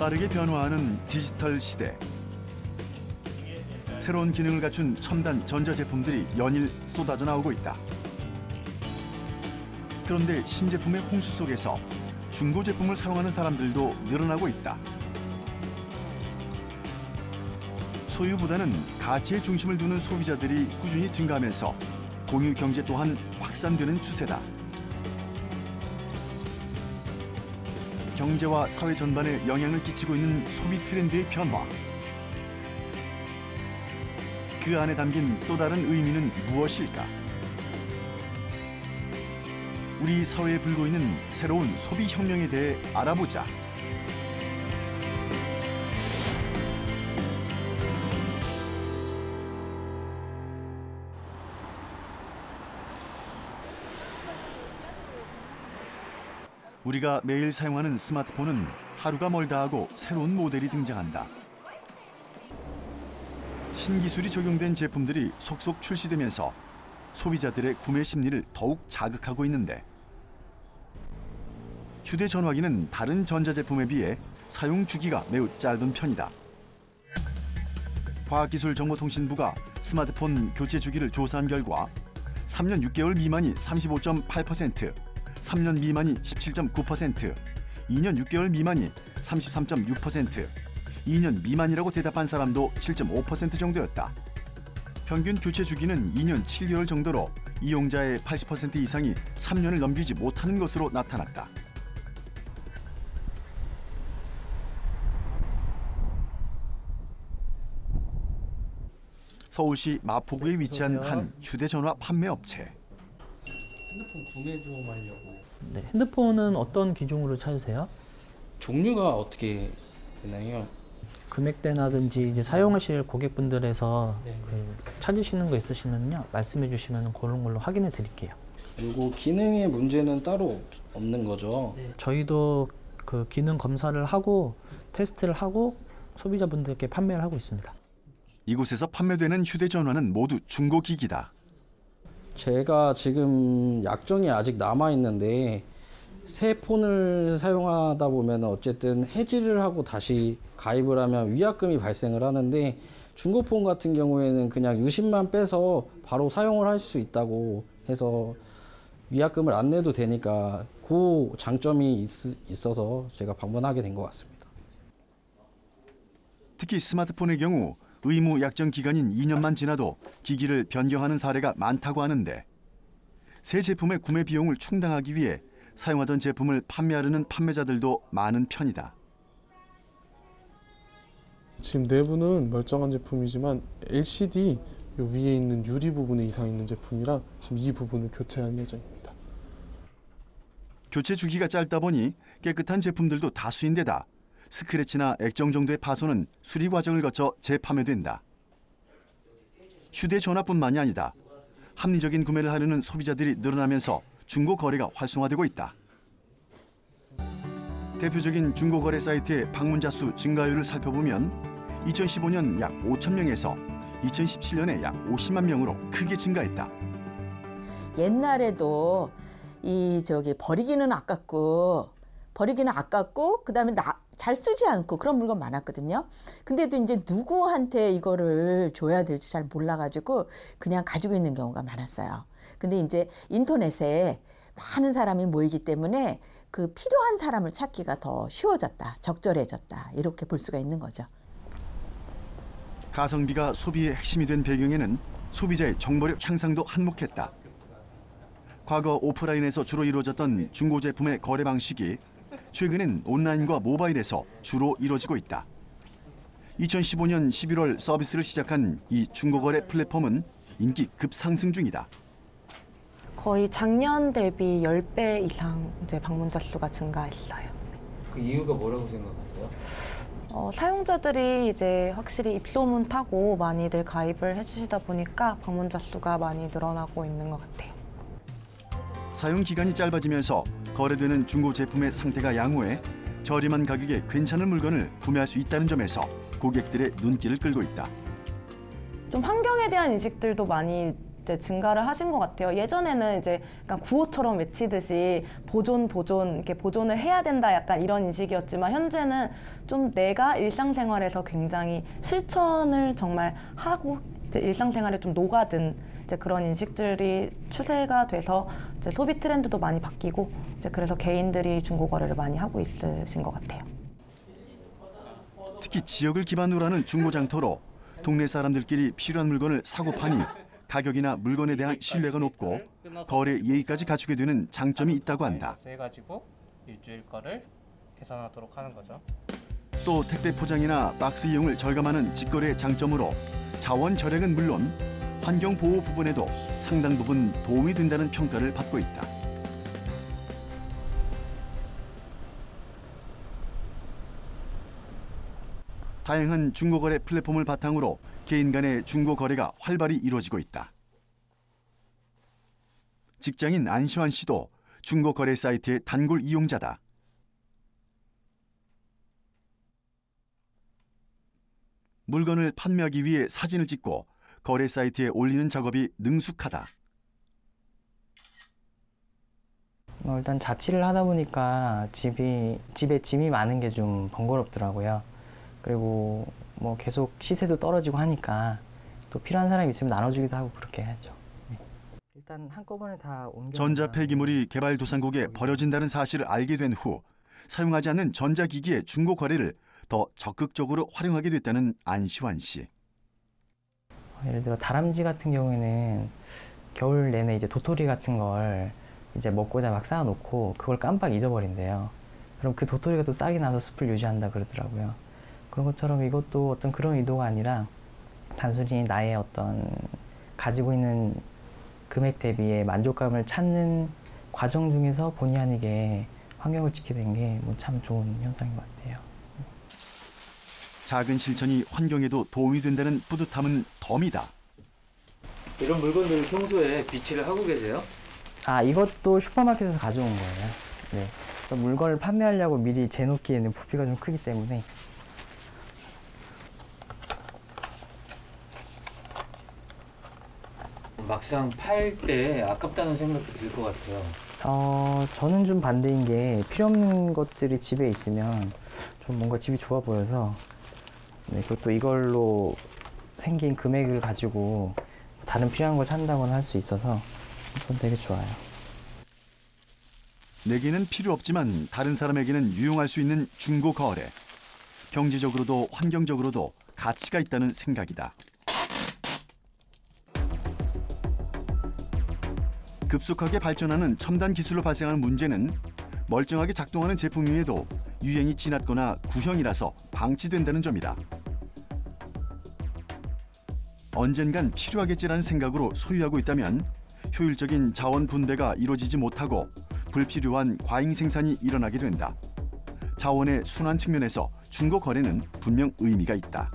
빠르게 변화하는 디지털 시대. 새로운 기능을 갖춘 첨단 전자제품들이 연일 쏟아져 나오고 있다. 그런데 신제품의 홍수 속에서 중고 제품을 사용하는 사람들도 늘어나고 있다. 소유보다는 가치에 중심을 두는 소비자들이 꾸준히 증가하면서 공유 경제 또한 확산되는 추세다. 경제와 사회 전반에 영향을 끼치고 있는 소비 트렌드의 변화. 그 안에 담긴 또 다른 의미는 무엇일까? 우리 사회에 불고 있는 새로운 소비 혁명에 대해 알아보자. 우리가 매일 사용하는 스마트폰은 하루가 멀다 하고 새로운 모델이 등장한다. 신기술이 적용된 제품들이 속속 출시되면서 소비자들의 구매 심리를 더욱 자극하고 있는데, 휴대전화기는 다른 전자제품에 비해 사용 주기가 매우 짧은 편이다. 과학기술정보통신부가 스마트폰 교체 주기를 조사한 결과 3년 6개월 미만이 35.8%, 3년 미만이 17.9%, 2년 6개월 미만이 33.6%, 2년 미만이라고 대답한 사람도 7.5% 정도였다. 평균 교체 주기는 2년 7개월 정도로 이용자의 80% 이상이 3년을 넘기지 못하는 것으로 나타났다. 서울시 마포구에 위치한 한 휴대전화 판매 업체. 핸드폰 구매 좀 하려고. 네, 핸드폰은 어떤 기종으로 찾으세요? 종류가 어떻게 되나요? 금액대나든지 이제 사용하실 고객분들에서 네. 찾으시는 거 있으시면요, 말씀해 주시면 그런 걸로 확인해 드릴게요. 그리고 기능의 문제는 따로 없는 거죠? 네. 저희도 그 기능 검사를 하고 테스트를 하고 소비자분들께 판매를 하고 있습니다. 이곳에서 판매되는 휴대전화는 모두 중고기기다. 제가 지금 약정이 아직 남아있는데 새 폰을 사용하다 보면 어쨌든 해지를 하고 다시 가입을 하면 위약금이 발생을 하는데, 중고폰 같은 경우에는 그냥 유심만 빼서 바로 사용을 할 수 있다고 해서 위약금을 안 내도 되니까 그 장점이 있어서 제가 방문하게 된 것 같습니다. 특히 스마트폰의 경우 의무 약정 기간인 2년만 지나도 기기를 변경하는 사례가 많다고 하는데, 새 제품의 구매 비용을 충당하기 위해 사용하던 제품을 판매하려는 판매자들도 많은 편이다. 지금 내부는 멀쩡한 제품이지만 LCD 위에 있는 유리 부분에 이상이 있는 제품이라 지금 이 부분을 교체할 예정입니다. 교체 주기가 짧다 보니 깨끗한 제품들도 다수인데다 스크래치나 액정 정도의 파손은 수리 과정을 거쳐 재판매된다. 휴대전화뿐만이 아니다. 합리적인 구매를 하려는 소비자들이 늘어나면서 중고 거래가 활성화되고 있다. 대표적인 중고 거래 사이트의 방문자 수 증가율을 살펴보면 2015년 약 5천 명에서 2017년에 약 50만 명으로 크게 증가했다. 옛날에도 버리기는 아깝고 그다음에 잘 쓰지 않고 그런 물건 많았거든요. 근데도 이제 누구한테 이거를 줘야 될지 잘 몰라가지고 그냥 가지고 있는 경우가 많았어요. 근데 이제 인터넷에 많은 사람이 모이기 때문에 그 필요한 사람을 찾기가 더 쉬워졌다, 적절해졌다, 이렇게 볼 수가 있는 거죠. 가성비가 소비의 핵심이 된 배경에는 소비자의 정보력 향상도 한몫했다. 과거 오프라인에서 주로 이루어졌던 중고 제품의 거래 방식이 최근엔 온라인과 모바일에서 주로 이루어지고 있다. 2015년 11월 서비스를 시작한 이 중고거래 플랫폼은 인기 급상승 중이다. 거의 작년 대비 10배 이상 이제 방문자 수가 증가했어요. 그 이유가 뭐라고 생각하세요? 사용자들이 이제 확실히 입소문 타고 많이들 가입을 해주시다 보니까 방문자 수가 많이 늘어나고 있는 것 같아요. 사용 기간이 짧아지면서 거래되는 중고 제품의 상태가 양호해 저렴한 가격에 괜찮은 물건을 구매할 수 있다는 점에서 고객들의 눈길을 끌고 있다. 좀 환경에 대한 인식들도 많이 이제 증가를 하신 것 같아요. 예전에는 이제 약간 구호처럼 외치듯이 보존 이렇게 보존을 해야 된다 약간 이런 인식이었지만 현재는 좀 내가 일상생활에서 굉장히 실천을 정말 하고 이제 일상생활에 좀 녹아든 이제 그런 인식들이 추세가 돼서 이제 소비 트렌드도 많이 바뀌고 이제 그래서 개인들이 중고 거래를 많이 하고 있으신 것 같아요. 특히 지역을 기반으로 하는 중고장터로 동네 사람들끼리 필요한 물건을 사고 파니 가격이나 물건에 대한 신뢰가 높고 거래 예의까지 갖추게 되는 장점이 있다고 한다. 해가지고 일주일 거를 계산하도록 하는 거죠. 또 택배 포장이나 박스 이용을 절감하는 직거래의 장점으로 자원 절약은 물론 환경 보호 부분에도 상당 부분 도움이 된다는 평가를 받고 있다. 다양한 중고거래 플랫폼을 바탕으로 개인 간의 중고거래가 활발히 이루어지고 있다. 직장인 안시환 씨도 중고거래 사이트의 단골 이용자다. 물건을 판매하기 위해 사진을 찍고 거래 사이트에 올리는 작업이 능숙하다. 일단 자취를 하다 보니까 집에 짐이 많은 게 좀 번거롭더라고요. 그리고 뭐 계속 시세도 떨어지고 하니까 또 필요한 사람이 있으면 나눠주기도 하고 그렇게 하죠. 네. 일단 한꺼번에 다 옮겨. 전자 폐기물이 개발도상국에 버려진다는 사실을 알게 된 후 사용하지 않는 전자기기의 중고 거래를 더 적극적으로 활용하게 됐다는 안시환 씨. 예를 들어 다람쥐 같은 경우에는 겨울 내내 이제 도토리 같은 걸 이제 먹고자 막 쌓아놓고 그걸 깜빡 잊어버린대요. 그럼 그 도토리가 또 싹이 나서 숲을 유지한다 그러더라고요. 그런 것처럼 이것도 어떤 그런 의도가 아니라 단순히 나의 어떤 가지고 있는 금액 대비의 만족감을 찾는 과정 중에서 본의 아니게 환경을 지키게 된 게 뭐 참 좋은 현상인 것 같아요. 작은 실천이 환경에도 도움이 된다는 뿌듯함은 덤이다. 이런 물건들을 평소에 비치를 하고 계세요? 아, 이것도 슈퍼마켓에서 가져온 거예요. 네. 물건을 판매하려고 미리 재놓기에는 부피가 좀 크기 때문에. 막상 팔 때 아깝다는 생각도 들 것 같아요. 저는 좀 반대인 게 필요 없는 것들이 집에 있으면 좀 뭔가 집이 좋아 보여서 네, 그것도 이걸로 생긴 금액을 가지고 다른 필요한 걸 산다거나 할 수 있어서 전 되게 좋아요. 내게는 필요 없지만 다른 사람에게는 유용할 수 있는 중고 거래. 경제적으로도 환경적으로도 가치가 있다는 생각이다. 급속하게 발전하는 첨단 기술로 발생하는 문제는 멀쩡하게 작동하는 제품임에도 유행이 지났거나 구형이라서 방치된다는 점이다. 언젠간 필요하겠지라는 생각으로 소유하고 있다면 효율적인 자원 분배가 이루어지지 못하고 불필요한 과잉 생산이 일어나게 된다. 자원의 순환 측면에서 중고 거래는 분명 의미가 있다.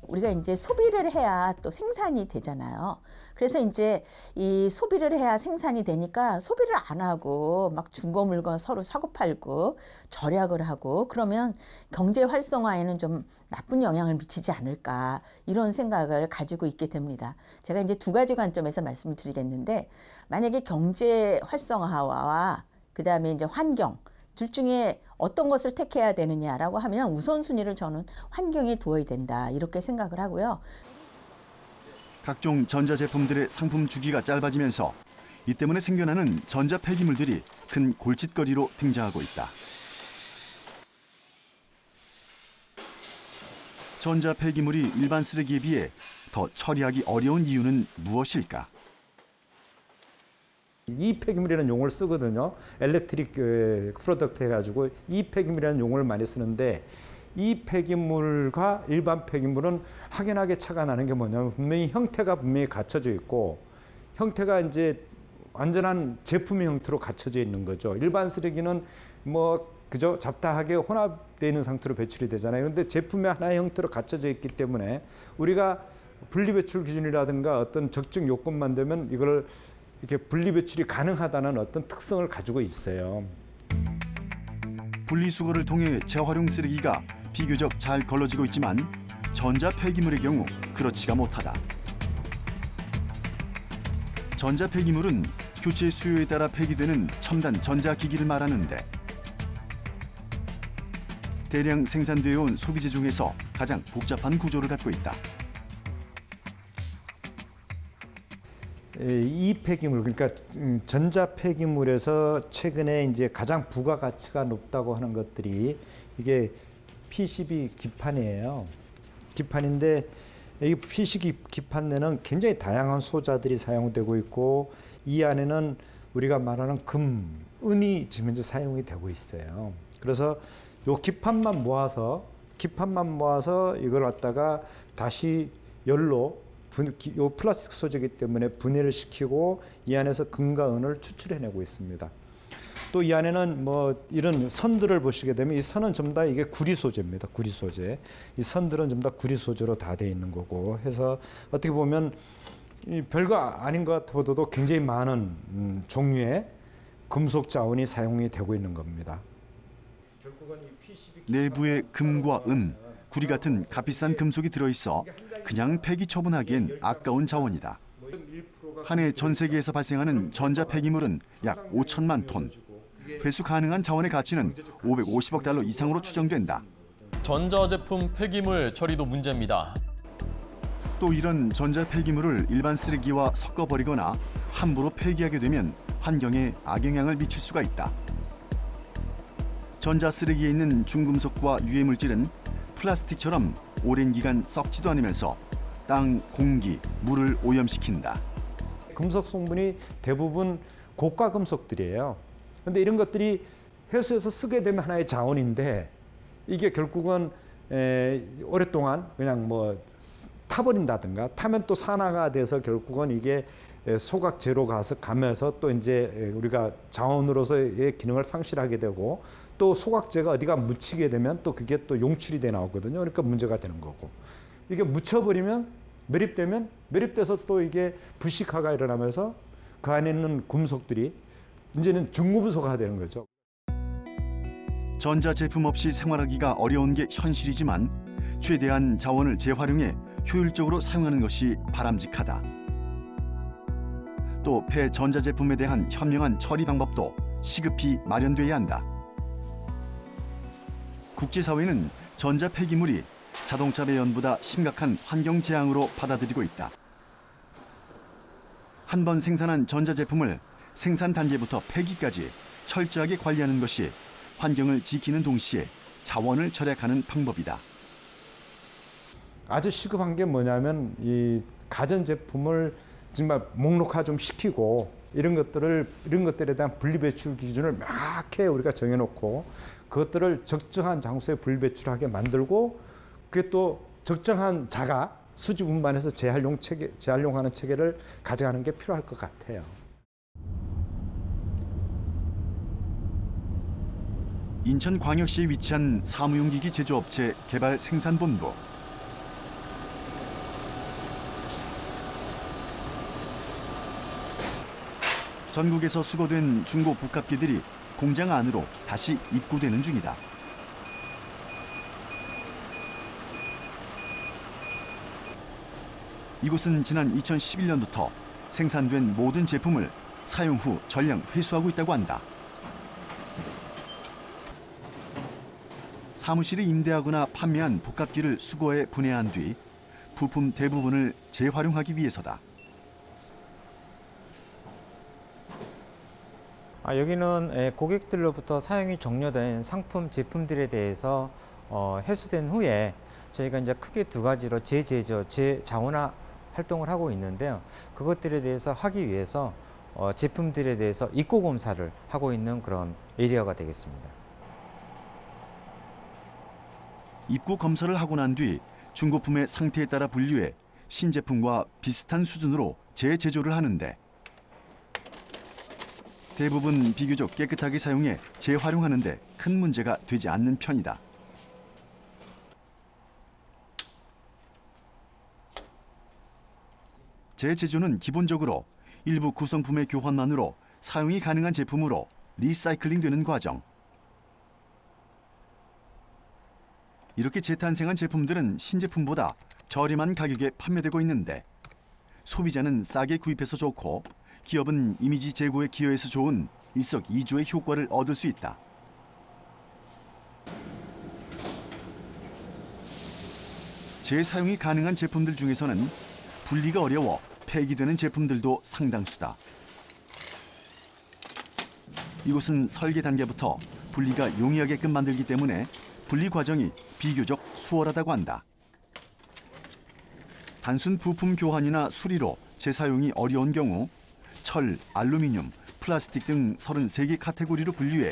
우리가 이제 소비를 해야 또 생산이 되잖아요. 그래서 이제 이 소비를 해야 생산이 되니까 소비를 안 하고 막 중고 물건 서로 사고 팔고 절약을 하고 그러면 경제 활성화에는 좀 나쁜 영향을 미치지 않을까 이런 생각을 가지고 있게 됩니다. 제가 이제 두 가지 관점에서 말씀을 드리겠는데 만약에 경제 활성화와 그다음에 이제 환경 둘 중에 어떤 것을 택해야 되느냐라고 하면 우선순위를 저는 환경에 두어야 된다 이렇게 생각을 하고요. 각종 전자제품들의 상품 주기가 짧아지면서 이 때문에 생겨나는 전자 폐기물들이 큰 골칫거리로 등장하고 있다. 전자 폐기물이 일반 쓰레기에 비해 더 처리하기 어려운 이유는 무엇일까? 이 폐기물이라는 용어를 쓰거든요. 엘렉트릭 프로덕트 해가지고 이 폐기물이라는 용어를 많이 쓰는데 이 폐기물과 일반 폐기물은 확연하게 차가 나는 게 뭐냐면 분명히 형태가 분명히 갖춰져 있고 형태가 이제 완전한 제품의 형태로 갖춰져 있는 거죠. 일반 쓰레기는 뭐 그저 잡다하게 혼합되어 있는 상태로 배출이 되잖아요. 그런데 제품의 하나의 형태로 갖춰져 있기 때문에 우리가 분리배출 기준이라든가 어떤 적정 요건만 되면 이걸 이렇게 분리배출이 가능하다는 어떤 특성을 가지고 있어요. 분리수거를 통해 재활용 쓰레기가 비교적 잘 걸러지고 있지만 전자 폐기물의 경우 그렇지가 못하다. 전자 폐기물은 교체 수요에 따라 폐기되는 첨단 전자기기를 말하는데 대량 생산되어 온 소비재 중에서 가장 복잡한 구조를 갖고 있다. 이 폐기물, 그러니까 전자 폐기물에서 최근에 이제 가장 부가가치가 높다고 하는 것들이 이게 PCB 기판이에요. 기판인데 이 PCB 기판 내는 굉장히 다양한 소자들이 사용되고 있고 이 안에는 우리가 말하는 금, 은이 지금 현재 사용이 되고 있어요. 그래서 요 기판만 모아서 이걸 갖다가 다시 열로 요 플라스틱 소재이기 때문에 분해를 시키고 이 안에서 금과 은을 추출해내고 있습니다. 또 이 안에는 뭐 이런 선들을 보시게 되면 이 선은 전부 다 이게 구리 소재입니다. 구리 소재. 이 선들은 전부 다 구리 소재로 다 돼 있는 거고 해서 어떻게 보면 이 별거 아닌 것 같아도 굉장히 많은 종류의 금속 자원이 사용이 되고 있는 겁니다. 내부에 금과 은, 구리 같은 값비싼 금속이 들어있어 그냥 폐기 처분하기엔 아까운 자원이다. 한 해 전 세계에서 발생하는 전자 폐기물은 약 5천만 톤. 회수 가능한 자원의 가치는 550억 달러 이상으로 추정된다. 전자제품 폐기물 처리도 문제입니다. 또 이런 전자 폐기물을 일반 쓰레기와 섞어버리거나 함부로 폐기하게 되면 환경에 악영향을 미칠 수가 있다. 전자 쓰레기에 있는 중금속과 유해물질은 플라스틱처럼 오랜 기간 썩지도 않으면서 땅, 공기, 물을 오염시킨다. 금속 성분이 대부분 고가 금속들이에요. 그런데 이런 것들이 회수해서 쓰게 되면 하나의 자원인데 이게 결국은 오랫동안 그냥 뭐 타버린다든가 타면 또 산화가 돼서 결국은 이게 소각재로 가면서 또 이제 우리가 자원으로서의 기능을 상실하게 되고 또 소각재가 어디가 묻히게 되면 또 그게 또 용출이 돼 나오거든요. 그러니까 문제가 되는 거고 이게 묻혀버리면 매립돼서 또 이게 부식화가 일어나면서 그 안에 있는 금속들이 이제는 중금속화가 되는 거죠. 전자제품 없이 생활하기가 어려운 게 현실이지만 최대한 자원을 재활용해 효율적으로 사용하는 것이 바람직하다. 또 폐전자제품에 대한 현명한 처리 방법도 시급히 마련돼야 한다. 국제사회는 전자 폐기물이 자동차 배연보다 심각한 환경 재앙으로 받아들이고 있다. 한 번 생산한 전자제품을 생산 단계부터 폐기까지 철저하게 관리하는 것이 환경을 지키는 동시에 자원을 절약하는 방법이다. 아주 시급한 게 뭐냐면 이 가전제품을 정말 목록화 좀 시키고 이런 것들에 대한 분리배출 기준을 명확히 우리가 정해놓고 그것들을 적정한 장소에 분리배출하게 만들고 그게 또 적정한 자가 수지 분반해서 재활용하는 체계를 가져가는 게 필요할 것 같아요. 인천광역시에 위치한 사무용기기 제조업체 개발 생산본부. 전국에서 수거된 중고 복합기들이 공장 안으로 다시 입고되는 중이다. 이곳은 지난 2011년부터 생산된 모든 제품을 사용 후 전량 회수하고 있다고 한다. 사무실에 임대하거나 판매한 복합기를 수거해 분해한 뒤 부품 대부분을 재활용하기 위해서다. 여기는 고객들로부터 사용이 종료된 상품 제품들에 대해서 회수된 후에 저희가 이제 크게 두 가지로 재제조, 재자원화 활동을 하고 있는데요. 그것들에 대해서 하기 위해서 제품들에 대해서 입고 검사를 하고 있는 그런 에리어가 되겠습니다. 입고 검사를 하고 난 뒤 중고품의 상태에 따라 분류해 신제품과 비슷한 수준으로 재제조를 하는데 대부분 비교적 깨끗하게 사용해 재활용하는 데 큰 문제가 되지 않는 편이다. 재제조는 기본적으로 일부 구성품의 교환만으로 사용이 가능한 제품으로 리사이클링되는 과정. 이렇게 재탄생한 제품들은 신제품보다 저렴한 가격에 판매되고 있는데 소비자는 싸게 구입해서 좋고 기업은 이미지 제고에 기여해서 좋은 일석이조의 효과를 얻을 수 있다. 재사용이 가능한 제품들 중에서는 분리가 어려워 폐기되는 제품들도 상당수다. 이곳은 설계 단계부터 분리가 용이하게끔 만들기 때문에 분리 과정이 비교적 수월하다고 한다. 단순 부품 교환이나 수리로 재사용이 어려운 경우 철, 알루미늄, 플라스틱 등 33개 카테고리로 분류해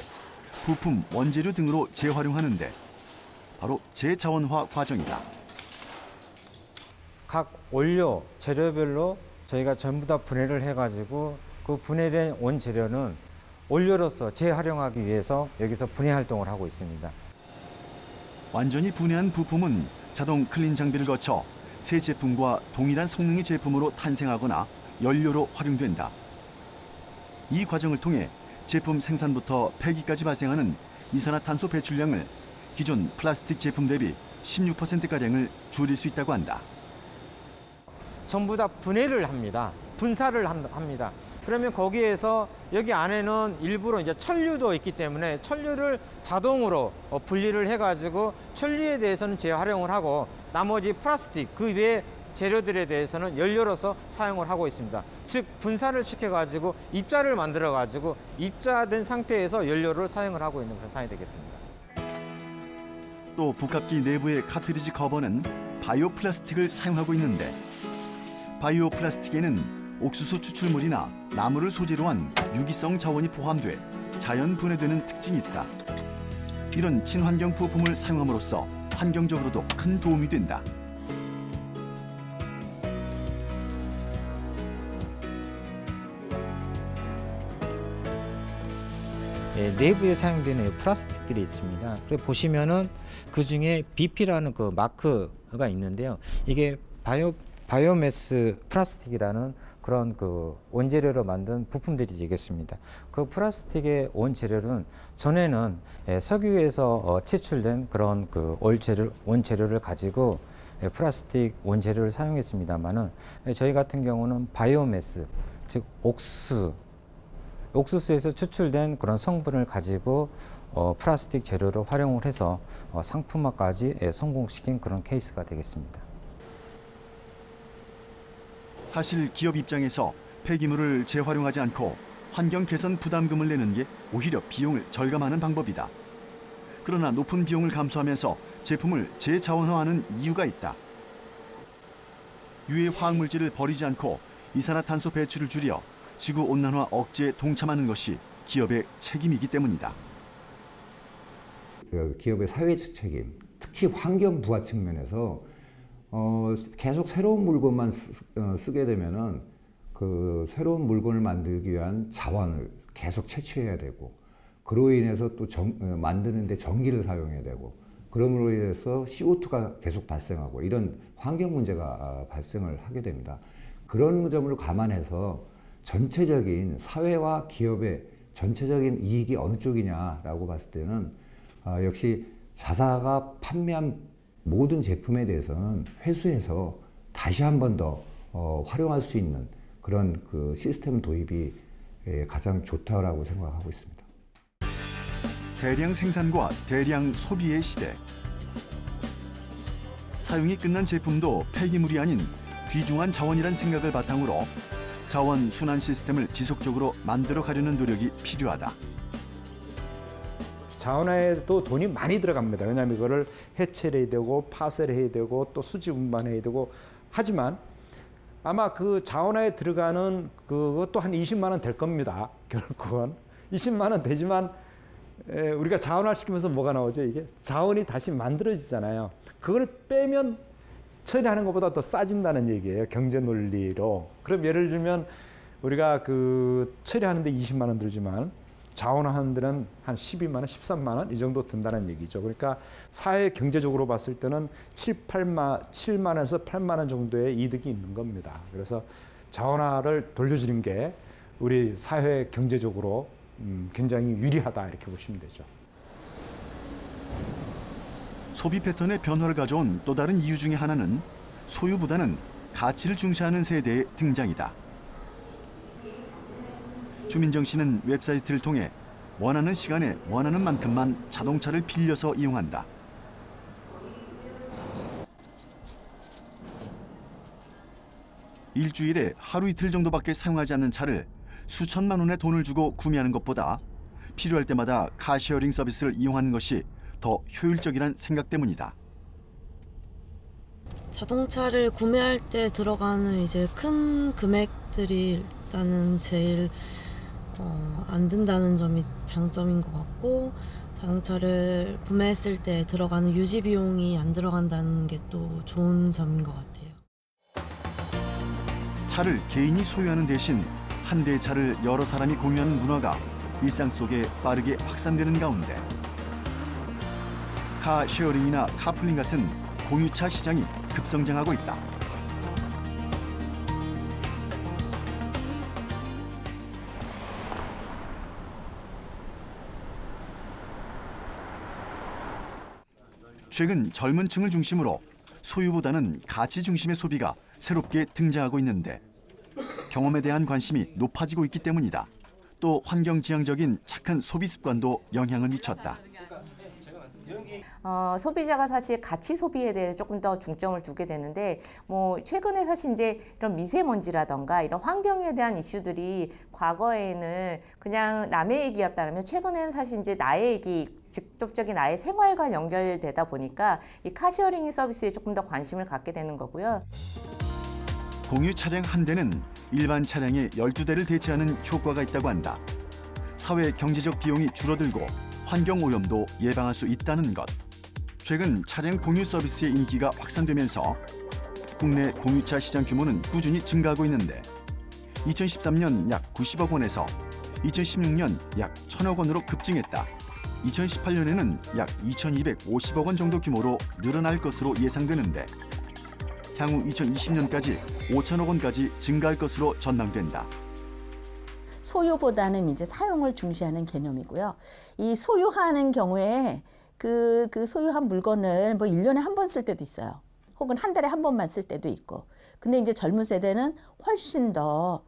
부품, 원재료 등으로 재활용하는데 바로 재자원화 과정이다. 각 원료, 재료별로 저희가 전부 다 분해를 해가지고 그 분해된 원재료는 원료로서 재활용하기 위해서 여기서 분해 활동을 하고 있습니다. 완전히 분해한 부품은 자동 클린 장비를 거쳐 새 제품과 동일한 성능의 제품으로 탄생하거나 연료로 활용된다. 이 과정을 통해 제품 생산부터 폐기까지 발생하는 이산화탄소 배출량을 기존 플라스틱 제품 대비 16%가량을 줄일 수 있다고 한다. 전부 다 분해를 합니다. 분사를 합니다. 그러면 거기에서 여기 안에는 일부러 이제 천류도 있기 때문에 천류를 자동으로 분리를 해가지고 천류에 대해서는 재활용을 하고 나머지 플라스틱 그 외의 재료들에 대해서는 연료로서 사용을 하고 있습니다. 즉 분사를 시켜가지고 입자를 만들어가지고 입자된 상태에서 연료를 사용을 하고 있는 그런 상황이 되겠습니다. 또 복합기 내부의 카트리지 커버는 바이오 플라스틱을 사용하고 있는데 바이오 플라스틱에는 옥수수 추출물이나 나무를 소재로 한 유기성 자원이 포함돼 자연 분해되는 특징이 있다. 이런 친환경 부품을 사용함으로써 환경적으로도 큰 도움이 된다. 내부에 사용되는 플라스틱들이 있습니다. 그래서 보시면은 그 중에 BP라는 그 마크가 있는데요. 이게 바이오매스 플라스틱이라는 그런 그 원재료로 만든 부품들이 되겠습니다. 그 플라스틱의 원재료는 전에는 석유에서 채출된 그런 그 원재료를 가지고 플라스틱 원재료를 사용했습니다만은 저희 같은 경우는 바이오매스, 즉 옥수수에서 추출된 그런 성분을 가지고 플라스틱 재료로 활용을 해서 상품화까지 성공시킨 그런 케이스가 되겠습니다. 사실 기업 입장에서 폐기물을 재활용하지 않고 환경 개선 부담금을 내는 게 오히려 비용을 절감하는 방법이다. 그러나 높은 비용을 감수하면서 제품을 재자원화하는 이유가 있다. 유해 화학물질을 버리지 않고 이산화탄소 배출을 줄여 지구온난화 억제에 동참하는 것이 기업의 책임이기 때문이다. 기업의 사회적 책임, 특히 환경 부하 측면에서 계속 새로운 물건만 쓰게 되면은 그 새로운 물건을 만들기 위한 자원을 계속 채취해야 되고, 그로 인해서 또 만드는데 전기를 사용해야 되고, 그럼으로 인해서 CO2가 계속 발생하고 이런 환경 문제가 발생을 하게 됩니다. 그런 점을 감안해서 전체적인 사회와 기업의 전체적인 이익이 어느 쪽이냐라고 봤을 때는 역시 자사가 판매한 모든 제품에 대해서는 회수해서 다시 한 번 더 활용할 수 있는 그런 그 시스템 도입이 가장 좋다라고 생각하고 있습니다. 대량 생산과 대량 소비의 시대. 사용이 끝난 제품도 폐기물이 아닌 귀중한 자원이란 생각을 바탕으로 자원 순환 시스템을 지속적으로 만들어 가려는 노력이 필요하다. 자원화에도 돈이 많이 들어갑니다. 왜냐하면 이거를 해체를 해야 되고 파쇄를 해야 되고 또 수지 운반해야 되고 하지만 아마 그 자원화에 들어가는 그것도 한 20만 원 될 겁니다. 결국은 20만 원 되지만 우리가 자원화 시키면서 뭐가 나오죠? 이게 자원이 다시 만들어지잖아요. 그걸 빼면 처리하는 것보다 더 싸진다는 얘기예요. 경제 논리로. 그럼 예를 들면 우리가 그 처리하는데 20만 원 들지만 자원화하는 데는 한 12만 원, 13만 원 이 정도 든다는 얘기죠. 그러니까 사회 경제적으로 봤을 때는 7만 원에서 8만 원 정도의 이득이 있는 겁니다. 그래서 자원화를 돌려주는 게 우리 사회 경제적으로 굉장히 유리하다 이렇게 보시면 되죠. 소비 패턴의 변화를 가져온 또 다른 이유 중에 하나는 소유보다는 가치를 중시하는 세대의 등장이다. 주민정 씨는 웹사이트를 통해 원하는 시간에 원하는 만큼만 자동차를 빌려서 이용한다. 일주일에 하루 이틀 정도밖에 사용하지 않는 차를 수천만 원의 돈을 주고 구매하는 것보다 필요할 때마다 카쉐어링 서비스를 이용하는 것이 더 효율적이란 생각 때문이다. 자동차를 구매할 때 들어가는 이제 큰 금액들이 일단은 제일 안 든다는 점이 장점인 것 같고, 자동차를 구매했을 때 들어가는 유지 비용이 안 들어간다는 게 또 좋은 점인 것 같아요. 차를 개인이 소유하는 대신 한 대의 차를 여러 사람이 공유하는 문화가 일상 속에 빠르게 확산되는 가운데 카쉐어링이나 카풀링 같은 공유차 시장이 급성장하고 있다. 최근 젊은 층을 중심으로 소유보다는 가치 중심의 소비가 새롭게 등장하고 있는데 경험에 대한 관심이 높아지고 있기 때문이다. 또 환경지향적인 착한 소비 습관도 영향을 미쳤다. 소비자가 사실 가치 소비에 대해 조금 더 중점을 두게 되는데, 뭐 최근에 사실 이제 이런 미세먼지라던가 이런 환경에 대한 이슈들이 과거에는 그냥 남의 얘기였다면 최근에는 사실 이제 나의 얘기, 직접적인 나의 생활과 연결되다 보니까 이 카쉐어링 서비스에 조금 더 관심을 갖게 되는 거고요. 공유 차량 한 대는 일반 차량의 12대를 대체하는 효과가 있다고 한다. 사회 경제적 비용이 줄어들고 환경 오염도 예방할 수 있다는 것. 최근 차량 공유 서비스의 인기가 확산되면서 국내 공유차 시장 규모는 꾸준히 증가하고 있는데 2013년 약 90억 원에서 2016년 약 1,000억 원으로 급증했다. 2018년에는 약 2,250억 원 정도 규모로 늘어날 것으로 예상되는데 향후 2020년까지 5,000억 원까지 증가할 것으로 전망된다. 소유보다는 이제 사용을 중시하는 개념이고요. 이 소유하는 경우에 그 소유한 물건을 뭐 1년에 한 번 쓸 때도 있어요. 혹은 한 달에 한 번만 쓸 때도 있고. 근데 이제 젊은 세대는 훨씬 더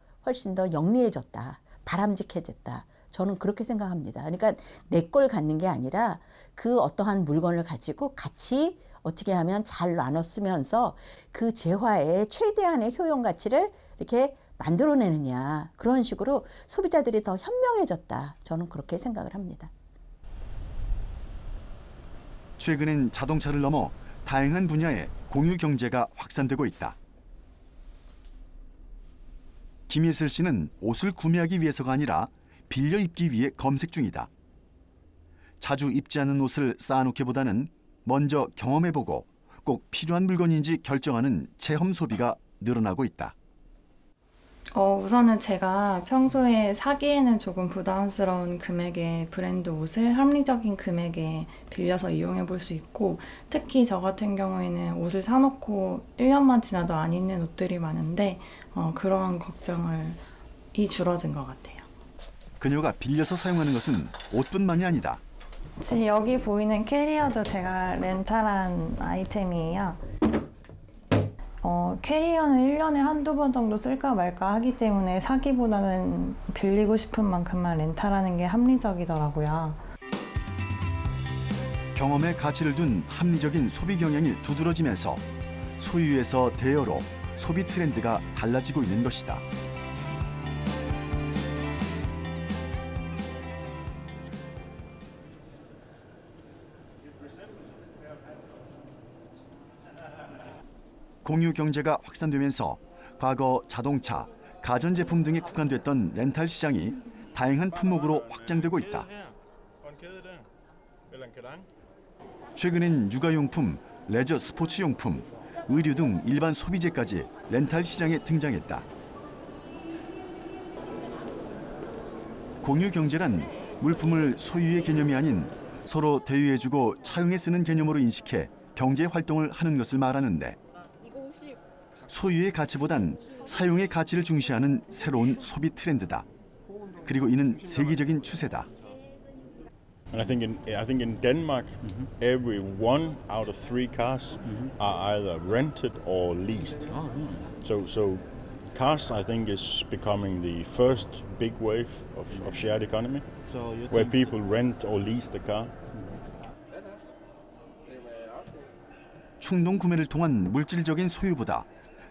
영리해졌다. 바람직해졌다. 저는 그렇게 생각합니다. 그러니까 내 걸 갖는 게 아니라 그 어떠한 물건을 가지고 같이 어떻게 하면 잘 나눠 쓰면서 그 재화의 최대한의 효용 가치를 이렇게 만들어내느냐. 그런 식으로 소비자들이 더 현명해졌다. 저는 그렇게 생각을 합니다. 최근엔 자동차를 넘어 다양한 분야의 공유 경제가 확산되고 있다. 김예슬 씨는 옷을 구매하기 위해서가 아니라 빌려 입기 위해 검색 중이다. 자주 입지 않는 옷을 쌓아놓기보다는 먼저 경험해보고 꼭 필요한 물건인지 결정하는 체험 소비가 늘어나고 있다. 우선은 제가 평소에 사기에는 조금 부담스러운 금액의 브랜드 옷을 합리적인 금액에 빌려서 이용해 볼 수 있고, 특히 저 같은 경우에는 옷을 사놓고 1년만 지나도 안 입는 옷들이 많은데 그런 걱정이 줄어든 것 같아요. 그녀가 빌려서 사용하는 것은 옷뿐만이 아니다. 지금 여기 보이는 캐리어도 제가 렌탈한 아이템이에요. 캐리어는 1년에 한두 번 정도 쓸까 말까 하기 때문에 사기보다는 빌리고 싶은 만큼만 렌탈하는 게 합리적이더라고요. 경험에 가치를 둔 합리적인 소비 경향이 두드러지면서 소유에서 대여로 소비 트렌드가 달라지고 있는 것이다. 공유 경제가 확산되면서 과거 자동차, 가전제품 등에 국한됐던 렌탈 시장이 다양한 품목으로 확장되고 있다. 최근엔 육아용품, 레저 스포츠용품, 의류 등 일반 소비재까지 렌탈 시장에 등장했다. 공유 경제란 물품을 소유의 개념이 아닌 서로 대유해주고 차용해 쓰는 개념으로 인식해 경제 활동을 하는 것을 말하는데, 소유의 가치보단 사용의 가치를 중시하는 새로운 소비 트렌드다. 그리고 이는 세계적인 추세다. And I think in Denmark, every 1 out of 3 cars are either rented or leased. So cars, I think, is becoming the first big wave of shared economy, where people rent or lease the car. 충동 구매를 통한 물질적인 소유보다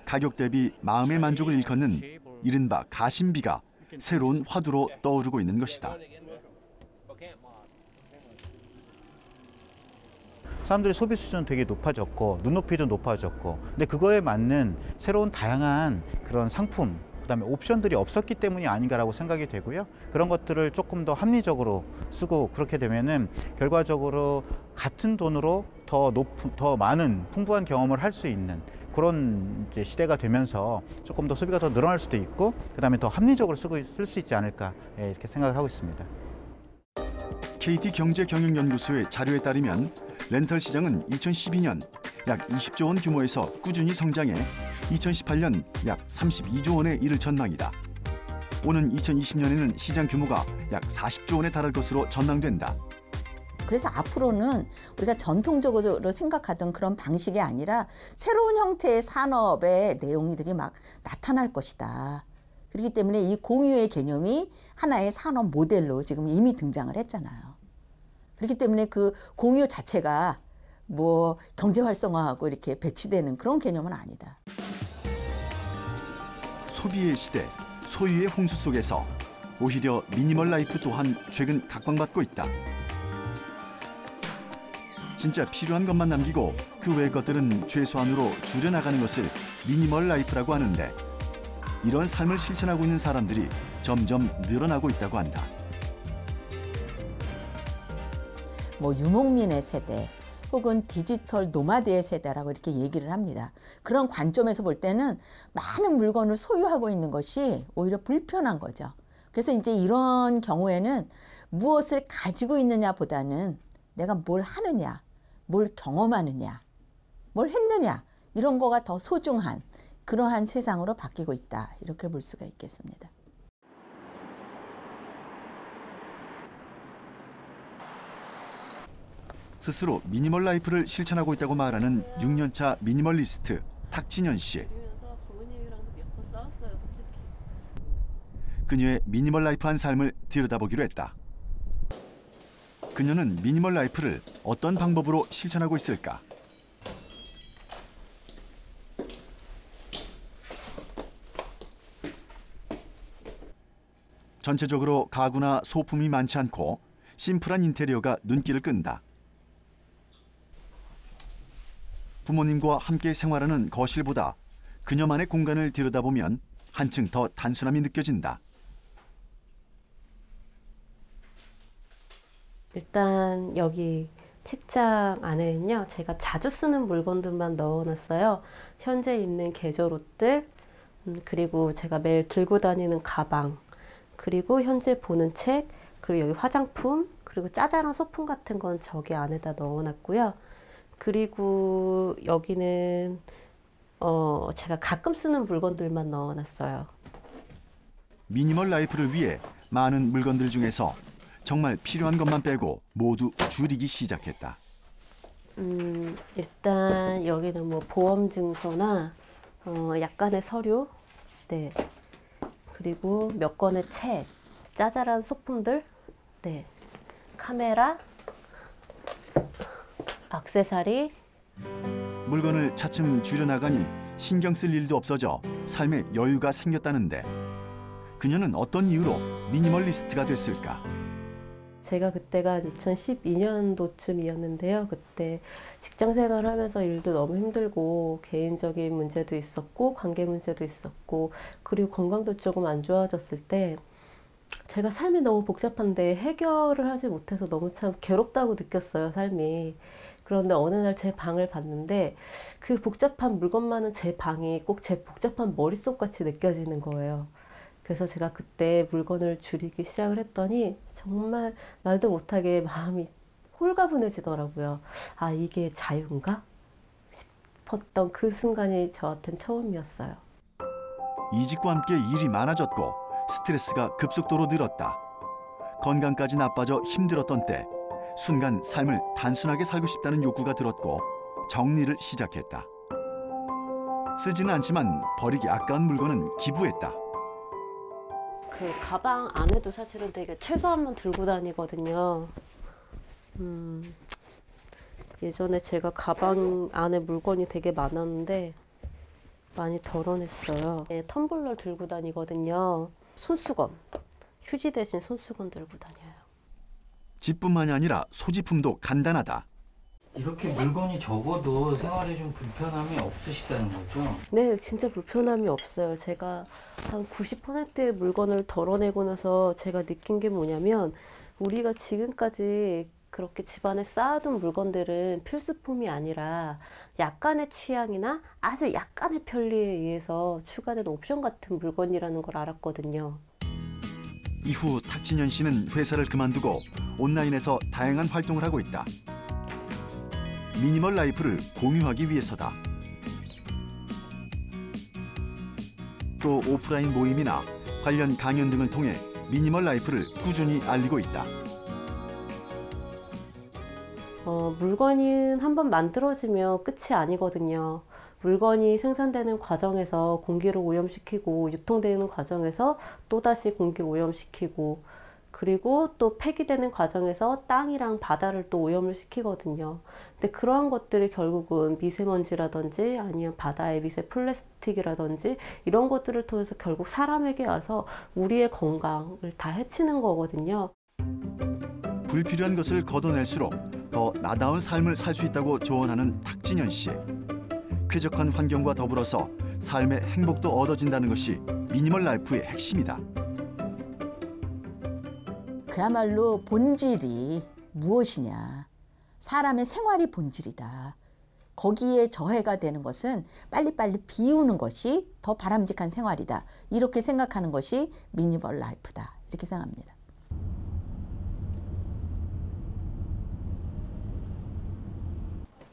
가격 대비 마음의 만족을 일컫는 이른바 가심비가 새로운 화두로 떠오르고 있는 것이다. 사람들의 소비 수준은 되게 높아졌고 눈높이도 높아졌고, 근데 그거에 맞는 새로운 다양한 그런 상품, 그다음에 옵션들이 없었기 때문이 아닌가라고 생각이 되고요. 그런 것들을 조금 더 합리적으로 쓰고, 그렇게 되면은 결과적으로 같은 돈으로 더 많은 풍부한 경험을 할 수 있는 그런 이제 시대가 되면서 조금 더 소비가 더 늘어날 수도 있고, 그다음에 더 합리적으로 쓸 수 있지 않을까, 이렇게 생각을 하고 있습니다. KT 경제경영연구소의 자료에 따르면 렌털 시장은 2012년 약 20조 원 규모에서 꾸준히 성장해 2018년 약 32조 원에 이를 전망이다. 오는 2020년에는 시장 규모가 약 40조 원에 달할 것으로 전망된다. 그래서 앞으로는 우리가 전통적으로 생각하던 그런 방식이 아니라 새로운 형태의 산업의 내용들이 막 나타날 것이다. 그렇기 때문에 이 공유의 개념이 하나의 산업 모델로 지금 이미 등장을 했잖아요. 그렇기 때문에 그 공유 자체가 뭐 경제 활성화하고 이렇게 배치되는 그런 개념은 아니다. 소비의 시대, 소유의 홍수 속에서 오히려 미니멀 라이프 또한 최근 각광받고 있다. 진짜 필요한 것만 남기고 그 외의 것들은 최소한으로 줄여나가는 것을 미니멀 라이프라고 하는데, 이런 삶을 실천하고 있는 사람들이 점점 늘어나고 있다고 한다. 뭐 유목민의 세대 혹은 디지털 노마드의 세대라고 이렇게 얘기를 합니다. 그런 관점에서 볼 때는 많은 물건을 소유하고 있는 것이 오히려 불편한 거죠. 그래서 이제 이런 경우에는 무엇을 가지고 있느냐보다는 내가 뭘 하느냐, 뭘 경험하느냐, 뭘 했느냐, 이런 거가 더 소중한 그러한 세상으로 바뀌고 있다. 이렇게 볼 수가 있겠습니다. 스스로 미니멀 라이프를 실천하고 있다고 말하는 6년차 미니멀리스트 탁진현 씨. 그녀의 미니멀 라이프한 삶을 들여다보기로 했다. 그녀는 미니멀 라이프를 어떤 방법으로 실천하고 있을까? 전체적으로 가구나 소품이 많지 않고 심플한 인테리어가 눈길을 끈다. 부모님과 함께 생활하는 거실보다 그녀만의 공간을 들여다보면 한층 더 단순함이 느껴진다. 일단 여기 책장 안에는요, 제가 자주 쓰는 물건들만 넣어놨어요. 현재 입는 계절 옷들, 그리고 제가 매일 들고 다니는 가방, 그리고 현재 보는 책, 그리고 여기 화장품, 그리고 짜잘한 소품 같은 건 저기 안에다 넣어놨고요. 그리고 여기는 제가 가끔 쓰는 물건들만 넣어놨어요. 미니멀 라이프를 위해 많은 물건들 중에서 정말 필요한 것만 빼고 모두 줄이기 시작했다. 일단 여기는 뭐 보험증서나 약간의 서류, 네, 그리고 몇 권의 책, 짜잘한 소품들, 네, 카메라, 액세서리. 물건을 차츰 줄여나가니 신경 쓸 일도 없어져 삶에 여유가 생겼다는데, 그녀는 어떤 이유로 미니멀리스트가 됐을까? 제가 그때가 2012년도쯤이었는데요. 그때 직장 생활하면서 일도 너무 힘들고 개인적인 문제도 있었고 관계 문제도 있었고, 그리고 건강도 조금 안 좋아졌을 때 제가 삶이 너무 복잡한데 해결을 하지 못해서 너무 참 괴롭다고 느꼈어요, 삶이. 그런데 어느 날 제 방을 봤는데 그 복잡한 물건 많은 제 방이 꼭 제 복잡한 머릿속같이 느껴지는 거예요. 그래서 제가 그때 물건을 줄이기 시작을 했더니 정말 말도 못하게 마음이 홀가분해지더라고요. 아, 이게 자유인가? 싶었던 그 순간이 저한텐 처음이었어요. 이직과 함께 일이 많아졌고 스트레스가 급속도로 늘었다. 건강까지 나빠져 힘들었던 때 순간 삶을 단순하게 살고 싶다는 욕구가 들었고 정리를 시작했다. 쓰지는 않지만 버리기 아까운 물건은 기부했다. 그 가방 안에도 사실은 되게 최소한만 들고 다니거든요. 예전에 제가 가방 안에 물건이 되게 많았는데 많이 덜어냈어요. 네, 텀블러 들고 다니거든요. 손수건, 휴지 대신 손수건 들고 다녀요. 집뿐만이 아니라 소지품도 간단하다. 이렇게 물건이 적어도 생활에 좀 불편함이 없으시다는 거죠? 네, 진짜 불편함이 없어요. 제가 한 90%의 물건을 덜어내고 나서 제가 느낀 게 뭐냐면 우리가 지금까지 그렇게 집안에 쌓아둔 물건들은 필수품이 아니라 약간의 취향이나 아주 약간의 편리에 의해서 추가된 옵션 같은 물건이라는 걸 알았거든요. 이후 탁진현 씨는 회사를 그만두고 온라인에서 다양한 활동을 하고 있다. 미니멀 라이프를 공유하기 위해서다. 또 오프라인 모임이나 관련 강연 등을 통해 미니멀 라이프를 꾸준히 알리고 있다. 물건은 한번 만들어지면 끝이 아니거든요. 물건이 생산되는 과정에서 공기를 오염시키고 유통되는 과정에서 또다시 공기를 오염시키고 그리고 또 폐기되는 과정에서 땅이랑 바다를 또 오염을 시키거든요. 근데 그러한 것들이 결국은 미세먼지라든지 아니면 바다의 미세 플라스틱이라든지 이런 것들을 통해서 결국 사람에게 와서 우리의 건강을 다 해치는 거거든요. 불필요한 것을 걷어낼수록 더 나다운 삶을 살 수 있다고 조언하는 탁진현 씨. 쾌적한 환경과 더불어서 삶의 행복도 얻어진다는 것이 미니멀 라이프의 핵심이다. 그야말로 본질이 무엇이냐. 사람의 생활이 본질이다. 거기에 저해가 되는 것은 빨리빨리 비우는 것이 더 바람직한 생활이다. 이렇게 생각하는 것이 미니멀 라이프다. 이렇게 생각합니다.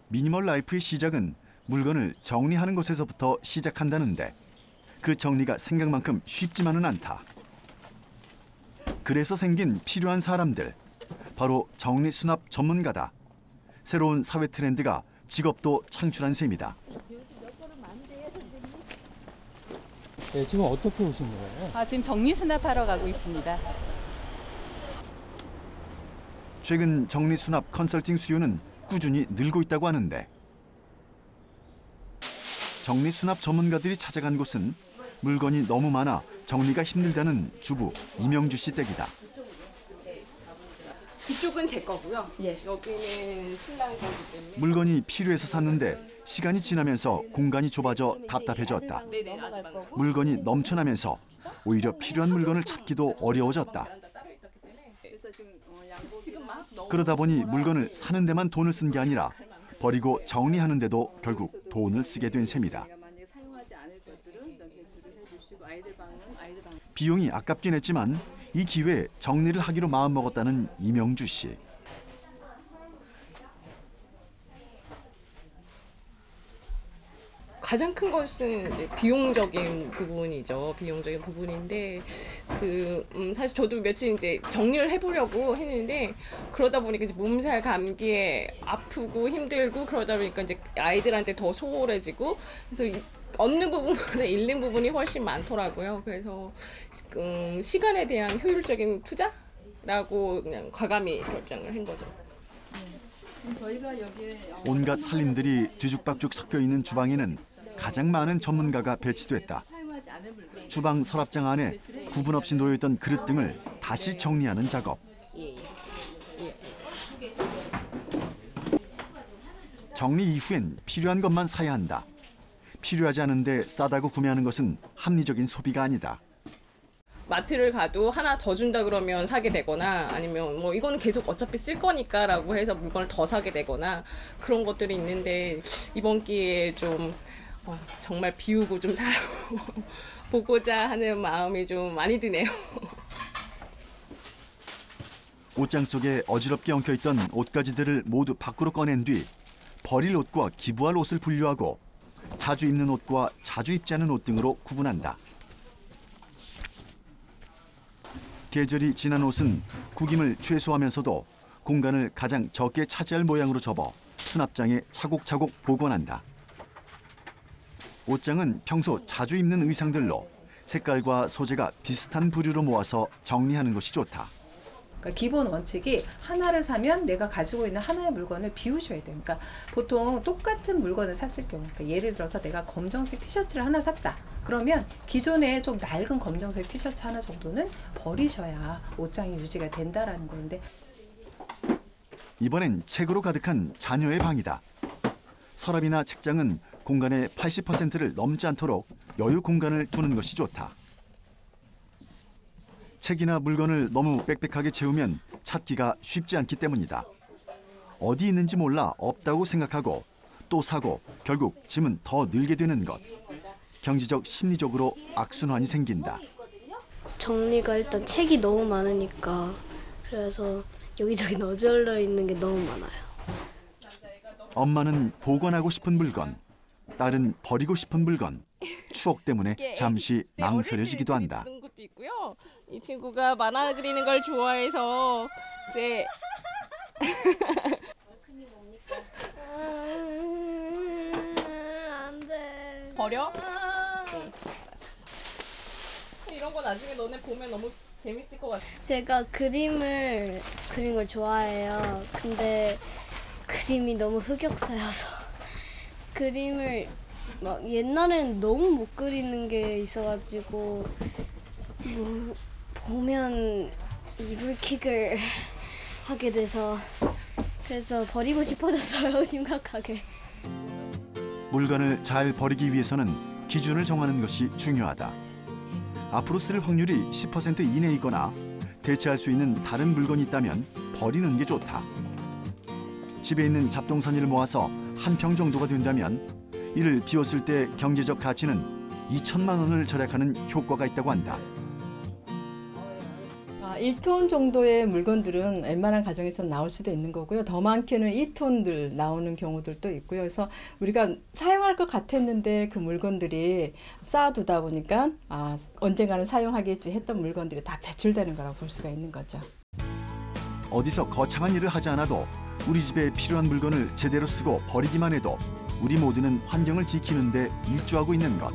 미니멀 라이프의 시작은 물건을 정리하는 것에서부터 시작한다는데 그 정리가 생각만큼 쉽지만은 않다. 그래서 생긴 필요한 사람들, 바로 정리수납 전문가다. 새로운 사회 트렌드가 직업도 창출한 셈이다. 네, 지금 어떻게 오신 거예요? 지금 정리수납하러 가고 있습니다. 최근 정리수납 컨설팅 수요는 꾸준히 늘고 있다고 하는데 정리수납 전문가들이 찾아간 곳은 물건이 너무 많아 정리가 힘들다는 주부 이명주 씨 댁이다. 이쪽은 제 거고요. 예. 여기는 신랑 거기 때문에. 물건이 필요해서 샀는데 시간이 지나면서 공간이 좁아져 답답해졌다. 물건이 넘쳐나면서 오히려 필요한 물건을 찾기도 어려워졌다. 그러다 보니 물건을 사는 데만 돈을 쓴 게 아니라 버리고 정리하는 데도 결국 돈을 쓰게 된 셈이다. 비용이 아깝긴 했지만 이 기회에 정리를 하기로 마음먹었다는 이명주 씨. 가장 큰 것은 이제 비용적인 부분이죠. 비용적인 부분인데 사실 저도 며칠 이제 정리를 해보려고 했는데 그러다 보니까 이제 몸살 감기에 아프고 힘들고 그러다 보니까 이제 아이들한테 더 소홀해지고 그래서 얻는 부분보다 잃는 부분이 훨씬 많더라고요. 그래서 시간에 대한 효율적인 투자라고 그냥 과감히 결정을 한 거죠. 지금 저희가 여기에 온갖 살림들이 뒤죽박죽 섞여 있는 주방에는 가장 많은 전문가가 배치됐다. 주방 서랍장 안에 구분 없이 놓여있던 그릇 등을 다시 정리하는 작업. 정리 이후엔 필요한 것만 사야 한다. 필요하지 않은데 싸다고 구매하는 것은 합리적인 소비가 아니다. 마트를 가도 하나 더 준다 그러면 사게 되거나 아니면 뭐 이거는 계속 어차피 쓸 거니까라고 해서 물건을 더 사게 되거나 그런 것들이 있는데 이번 기회에 좀 정말 비우고 좀 살아보고자 하는 마음이 좀 많이 드네요. 옷장 속에 어지럽게 엉켜있던 옷가지들을 모두 밖으로 꺼낸 뒤 버릴 옷과 기부할 옷을 분류하고 자주 입는 옷과 자주 입지 않은 옷 등으로 구분한다. 계절이 지난 옷은 구김을 최소화하면서도 공간을 가장 적게 차지할 모양으로 접어 수납장에 차곡차곡 보관한다. 옷장은 평소 자주 입는 의상들로 색깔과 소재가 비슷한 부류로 모아서 정리하는 것이 좋다. 그러니까 기본 원칙이 하나를 사면 내가 가지고 있는 하나의 물건을 비우셔야 돼요. 그러니까 보통 똑같은 물건을 샀을 경우, 그러니까 예를 들어서 내가 검정색 티셔츠를 하나 샀다. 그러면 기존에 좀 낡은 검정색 티셔츠 하나 정도는 버리셔야 옷장이 유지가 된다라는 건데. 이번엔 책으로 가득한 자녀의 방이다. 서랍이나 책장은 공간의 80%를 넘지 않도록 여유 공간을 두는 것이 좋다. 책이나 물건을 너무 빽빽하게 채우면 찾기가 쉽지 않기 때문이다. 어디 있는지 몰라 없다고 생각하고 또 사고 결국 짐은 더 늘게 되는 것. 경제적, 심리적으로 악순환이 생긴다. 정리가 일단 책이 너무 많으니까 그래서 여기저기 너절려 있는 게 너무 많아요. 엄마는 보관하고 싶은 물건, 딸은 버리고 싶은 물건, 추억 때문에 잠시 망설여지기도 한다. 것도 있고요. 이 친구가 만화 그리는 걸 좋아해서 이제 안 돼. 버려? 네. 이런 거 나중에 너네 보면 너무 재밌을 것 같아. 제가 그림을 그린 걸 좋아해요. 근데 그림이 너무 흑역사여서 그림을 막 옛날엔 너무 못 그리는 게 있어가지고 보면 이불킥을 하게 돼서 그래서 버리고 싶어졌어요. 심각하게. 물건을 잘 버리기 위해서는 기준을 정하는 것이 중요하다. 앞으로 쓸 확률이 10% 이내이거나 대체할 수 있는 다른 물건이 있다면 버리는 게 좋다. 집에 있는 잡동사니를 모아서 한 평 정도가 된다면 이를 비웠을 때 경제적 가치는 2천만 원을 절약하는 효과가 있다고 한다. 1톤 정도의 물건들은 웬만한 가정에서 나올 수도 있는 거고요. 더 많게는 2톤들 나오는 경우들도 있고요. 그래서 우리가 사용할 것 같았는데 그 물건들이 쌓아두다 보니까 언젠가는 사용하겠지 했던 물건들이 다 배출되는 거라고 볼 수가 있는 거죠. 어디서 거창한 일을 하지 않아도 우리 집에 필요한 물건을 제대로 쓰고 버리기만 해도 우리 모두는 환경을 지키는 데 일조하고 있는 것.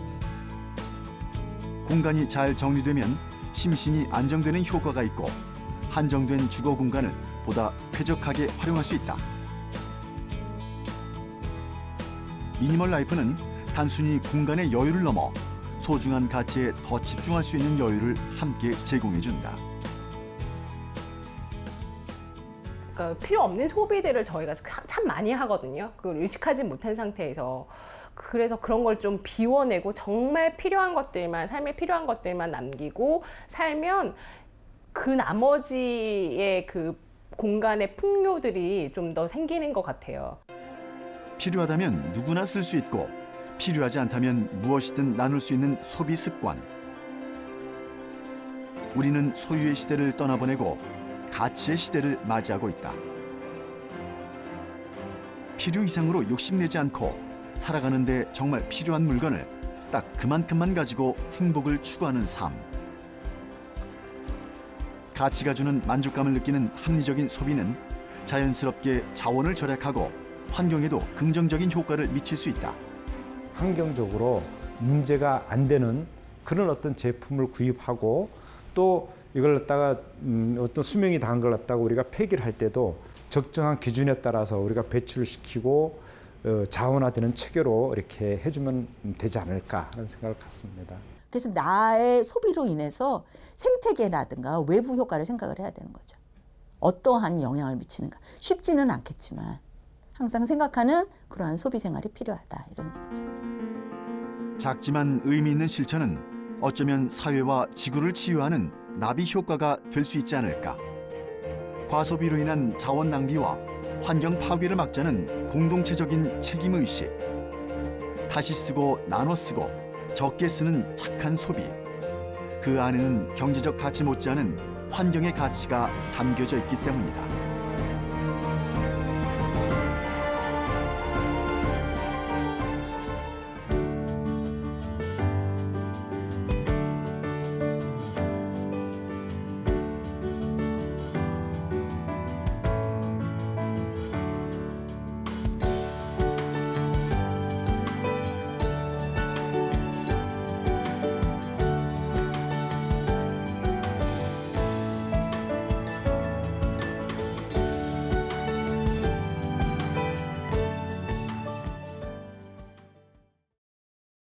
공간이 잘 정리되면 심신이 안정되는 효과가 있고 한정된 주거 공간을 보다 쾌적하게 활용할 수 있다. 미니멀 라이프는 단순히 공간의 여유를 넘어 소중한 가치에 더 집중할 수 있는 여유를 함께 제공해준다. 그러니까 필요 없는 소비들을 저희가 참 많이 하거든요. 그걸 의식하지 못한 상태에서. 그래서 그런 걸 좀 비워내고 정말 필요한 것들만, 삶에 필요한 것들만 남기고 살면 그 나머지의 그 공간의 풍요들이 좀 더 생기는 것 같아요. 필요하다면 누구나 쓸 수 있고 필요하지 않다면 무엇이든 나눌 수 있는 소비 습관. 우리는 소유의 시대를 떠나보내고 가치의 시대를 맞이하고 있다. 필요 이상으로 욕심내지 않고 살아가는데 정말 필요한 물건을 딱 그만큼만 가지고 행복을 추구하는 삶. 가치가 주는 만족감을 느끼는 합리적인 소비는 자연스럽게 자원을 절약하고 환경에도 긍정적인 효과를 미칠 수 있다. 환경적으로 문제가 안 되는 그런 어떤 제품을 구입하고 또 이걸 갖다가 어떤 수명이 다한 걸 갖다가 우리가 폐기를 할 때도 적정한 기준에 따라서 우리가 배출시키고 자원화되는 체계로 이렇게 해주면 되지 않을까 하는 생각을 갖습니다. 그래서 나의 소비로 인해서 생태계라든가 외부 효과를 생각을 해야 되는 거죠. 어떠한 영향을 미치는가. 쉽지는 않겠지만 항상 생각하는 그러한 소비 생활이 필요하다 이런 얘기죠. 작지만 의미 있는 실천은 어쩌면 사회와 지구를 치유하는 나비 효과가 될 수 있지 않을까. 과소비로 인한 자원 낭비와 환경 파괴를 막자는 공동체적인 책임의식. 다시 쓰고 나눠 쓰고 적게 쓰는 착한 소비. 그 안에는 경제적 가치 못지않은 환경의 가치가 담겨져 있기 때문이다.